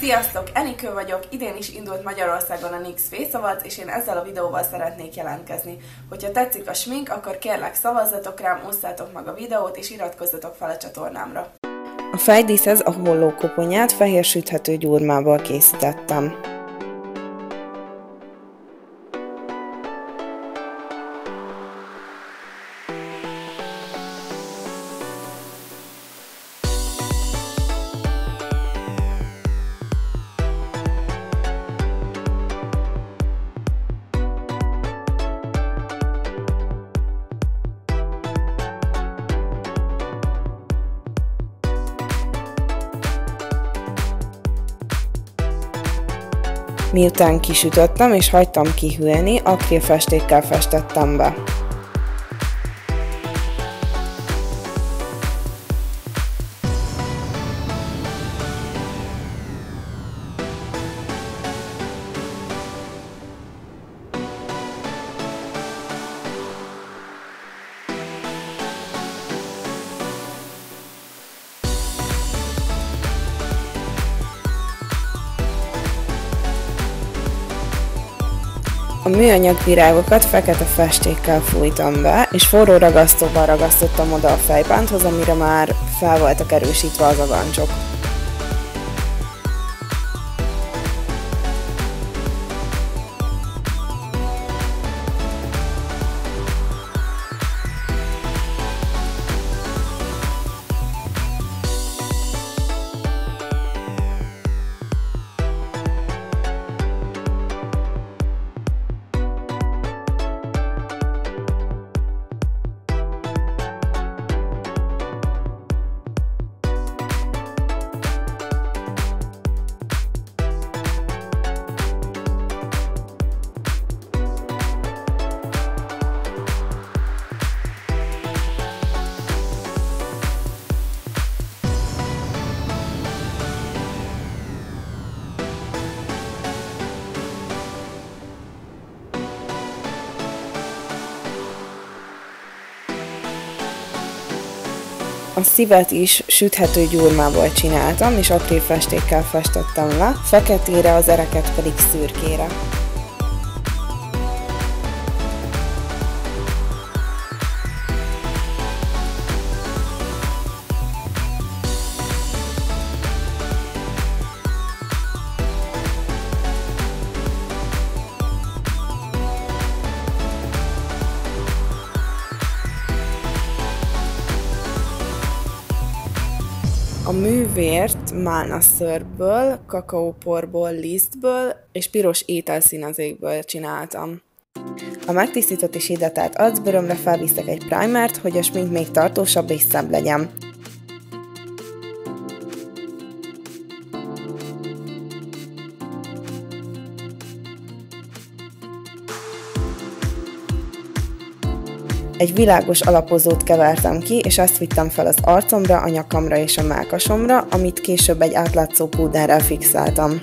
Sziasztok! Enikő vagyok, idén is indult Magyarországon a NYX Face Awards, és én ezzel a videóval szeretnék jelentkezni. Hogyha tetszik a smink, akkor kérlek szavazzatok rám, osszátok meg a videót, és iratkozzatok fel a csatornámra. A fejdíszhez a hollókoponyát fehér süthető gyurmából készítettem. Miután kisütöttem és hagytam kihűlni, akrilfestékkel festettem be. A műanyag virágokat fekete festékkel fújtam be, és forró ragasztóval ragasztottam oda a fejpánthoz, amire már fel voltak erősítve az agancsok. A szívet is süthető gyurmából csináltam, és akrilfestékkel festettem le, feketére, az ereket pedig szürkére. A művért málnaszőrből, kakaóporból, lisztből és piros ételszínezékből csináltam. A megtisztított és hidratált arcbőrömre felviszek egy primert, hogy a smink még tartósabb és szebb legyen. Egy világos alapozót kevertem ki, és azt vittem fel az arcomra, a nyakamra és a mellkasomra, amit később egy átlátszó púderrel fixáltam.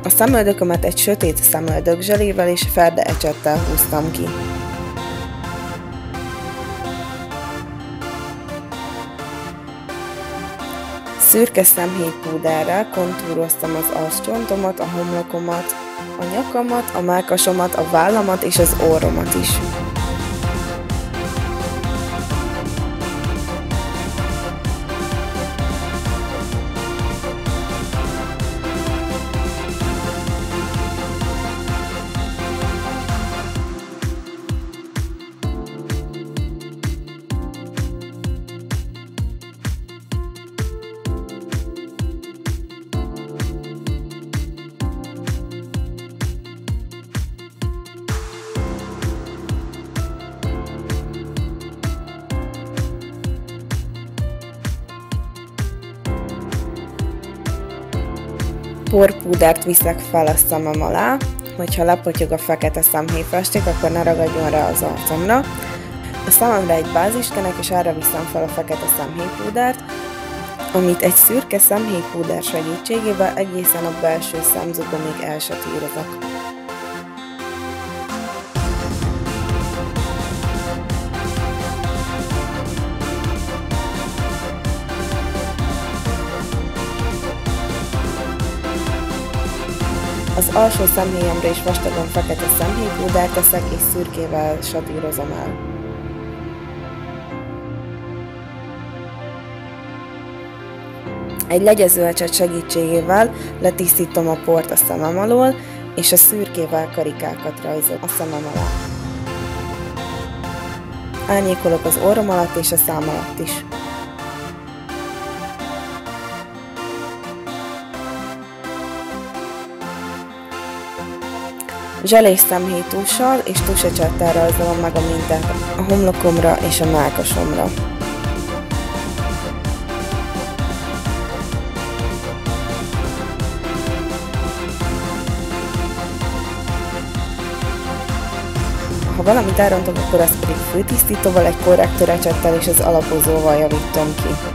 A szemöldökömet egy sötét szemöldökzselével és ferde ecsettel húztam ki. Szürke szemhéjpúderrel kontúroztam az arccsontomat, a homlokomat, a nyakamat, a mellkasomat, a vállamat és az orromat is. Porpúdert viszek fel a szemem alá, hogyha lepotyog a fekete szemhéjfesték, akkor ne ragadjon rá az arcomra. A szememre egy báziskenek, és arra viszem fel a fekete szemhéjpúdert, amit egy szürke szemhéjpúder segítségével egészen a belső szemzugomig elsatírozok. Az alsó szemhéjamra is vastagon fekete szemhéjpúdert teszek, és szürkével satírozom el. Egy legyezőecset segítségével letisztítom a port a szemem alól, és a szürkével karikákat rajzolok a szemem alá. Árnyékolok az orrom alatt és a szám alatt is. Zselés szemhéjtussal és tusecsettel rajzolom meg a mintát a homlokomra és a mellkasomra. Ha valamit elrontok, akkor azt pedig főtisztítóval, egy korrektorecsettel és az alapozóval javítom ki.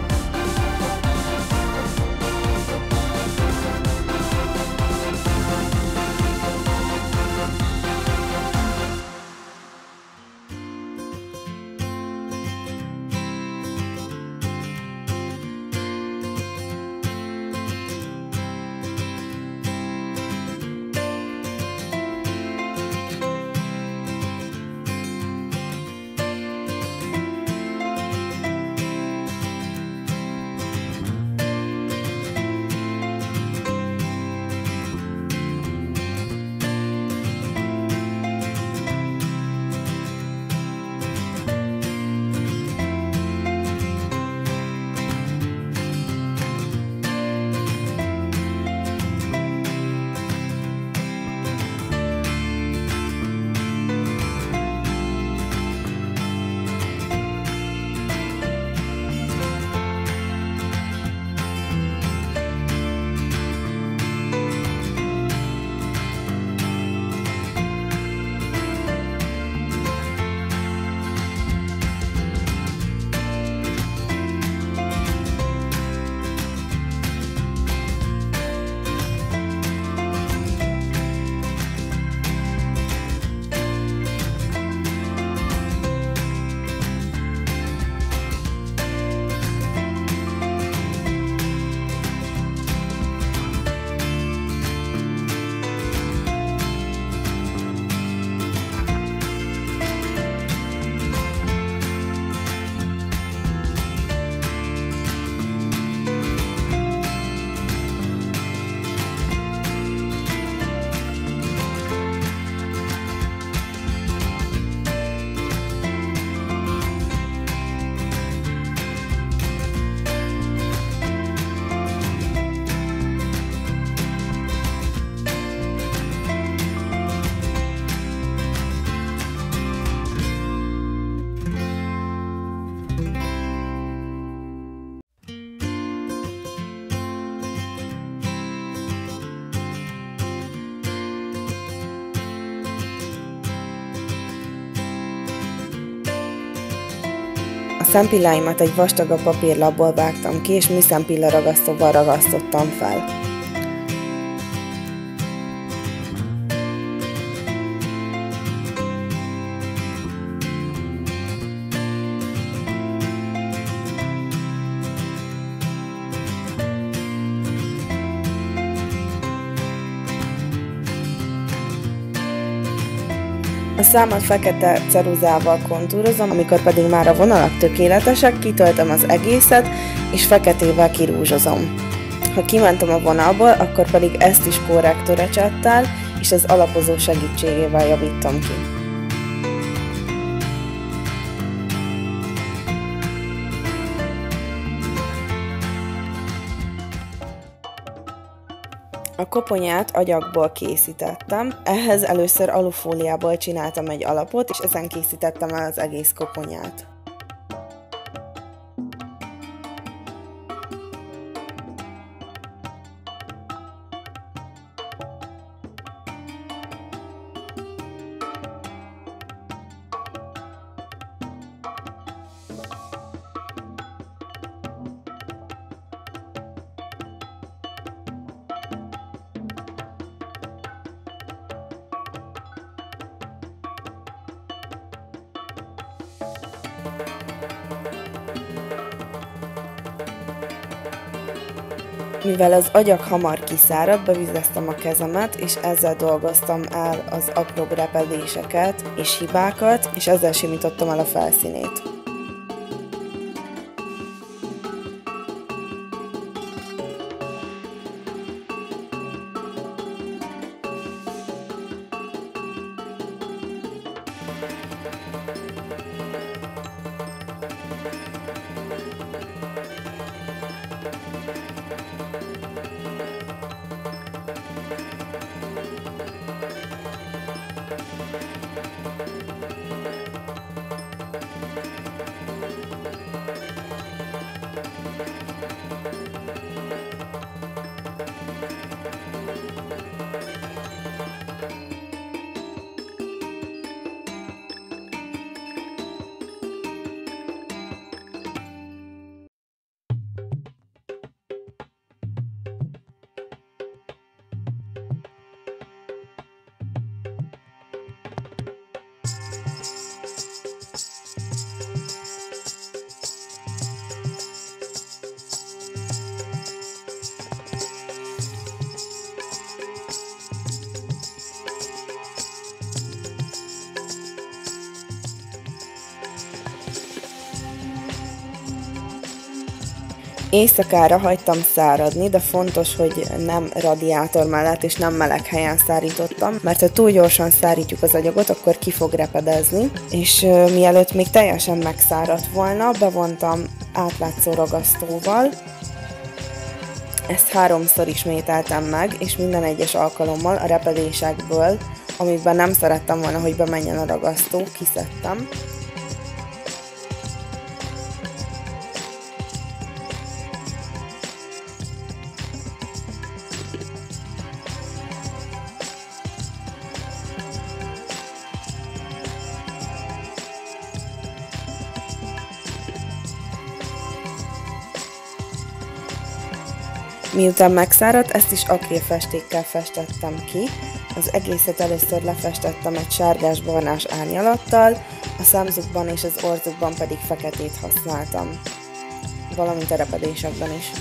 A szempilláimat egy vastagabb papírlapból vágtam ki, és műszempilla ragasztóval ragasztottam fel. A számat fekete ceruzával kontúrozom, amikor pedig már a vonalak tökéletesek, kitöltöm az egészet, és feketével kirúzsozom. Ha kimentem a vonalból, akkor pedig ezt is korrektorecsettel és az alapozó segítségével javítom ki. A koponyát agyagból készítettem, ehhez először alufóliából csináltam egy alapot, és ezen készítettem el az egész koponyát. Mivel az agyak hamar kiszárad, bevizeztem a kezemet, és ezzel dolgoztam el az apróbb repedéseket és hibákat, és ezzel simítottam el a felszínét. Éjszakára hagytam száradni, de fontos, hogy nem radiátor mellett és nem meleg helyen szárítottam, mert ha túl gyorsan szárítjuk az agyagot, akkor ki fog repedezni, és mielőtt még teljesen megszáradt volna, bevontam átlátszó ragasztóval. Ezt 3-szor ismételtem meg, és minden egyes alkalommal a repedésekből, amikben nem szerettem volna, hogy bemenjen a ragasztó, kiszedtem. Miután megszáradt, ezt is akrélfestékkel festettem ki. Az egészet először lefestettem egy sárgás-barnás árnyalattal, a szemzukban és az orzukban pedig feketét használtam, valamint a repedésekben is.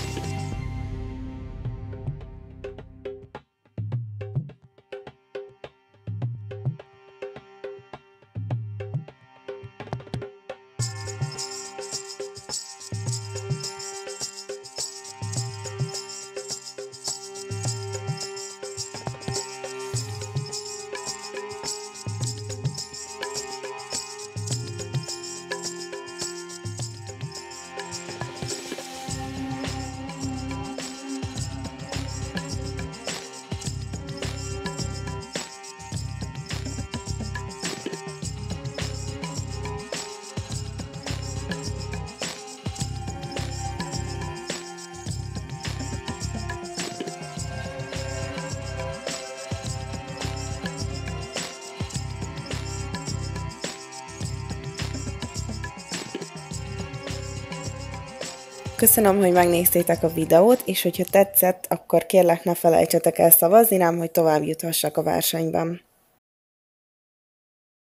Köszönöm, hogy megnéztétek a videót, és hogyha tetszett, akkor kérlek ne felejtsetek el szavazni rám, hogy tovább juthassak a versenyben.